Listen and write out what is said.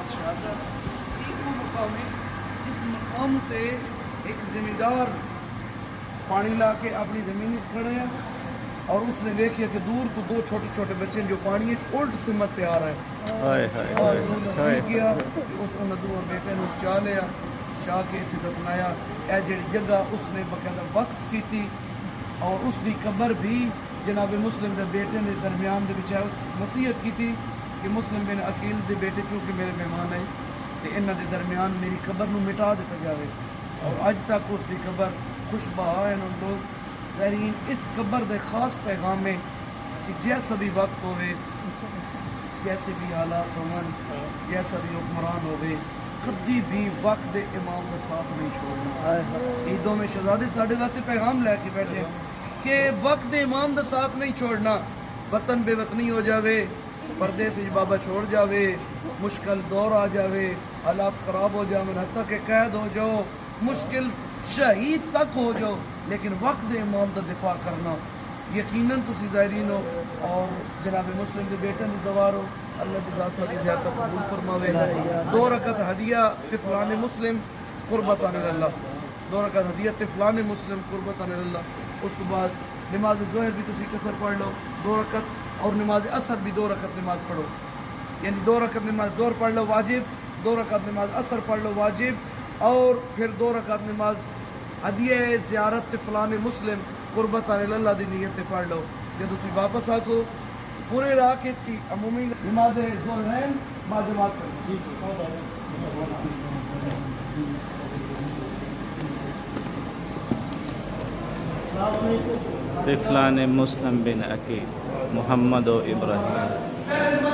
کلمت شہادت ایک وہ مقام ہے جس مقام تے ایک زمیندار پانی لا کے اپنی زمین کھڑے ہیں اور اس نے دیکھیا کہ دور تو دو چھوٹے چھوٹے بچے جو پانی الٹ سمت پہ آ رہا ہے اور نزدیک گیا اس کو ندو اور بیٹے نے اس چاہ لیا چاہ کے اتنے دفنایا اے جڑی جگہ اس نے باقاعدہ وقف کی تھی اور اس دی قبر بھی جناب مسلم دے بیٹے نے درمیان دے بچ اس وصیت کی تھی کہ مسلم بن عقیل دے بیٹے چونکہ میرے مہمان ہیں کہ انہاں دے درمیان میری قبر نو مٹا دیتا جاوے اور اج تک اس دی قبر خوش بہا ہیں ان لوگ زہرین اس قبر دے خاص پیغام میں کہ جیسا بھی وقت ہوئے جیسے بھی حالات ہون جیسا بھی حکمران ہوئے کبھی بھی وقت دے امام کا ساتھ نہیں چھوڑنا عیدوں میں شہزادے ساڑھے واسطے پیغام لے کے بیٹھے کہ وقت دے امام کا ساتھ نہیں چھوڑنا وطن بے وطنی ہو جاوے پردے سے بابا چھوڑ جاوے مشکل دور آ جاوے حالات خراب ہو جاوے حتیٰ کہ قید ہو جاؤ مشکل شہید تک ہو جاؤ لیکن وقت دے امام کا دفاع کرنا یقیناً تسی ظاہرین ہو اور جناب مسلم دے بیٹے نے زوار ہو اللہ کی ذات والی زیادہ قبول فرماوے 2 رکعت ہدیہ طفلان مسلم قربتان اللہ 2 رکعت ہدیہ طفلان مسلم قربتان اللہ اس تو بعد نماز ظہر بھی تسی قصر پڑھ لو 2 رکعت اور نماز عصر بھی 2 رکعت نماز پڑھو یعنی 2 رکعت نماز ظہر پڑھ لو واجب 2 رکعت نماز عصر پڑھ لو واجب اور پھر 2 رکعت نماز ہدیہ زیارت طفلان مسلم قربتان اللہ دی نیت پہ پڑھ لو جب تھی واپس آسو پورے علاقے کی عمومی نماز ظہرین با جماعت پڑھو طفلان مسلم بن عقیل محمد و ابراہیم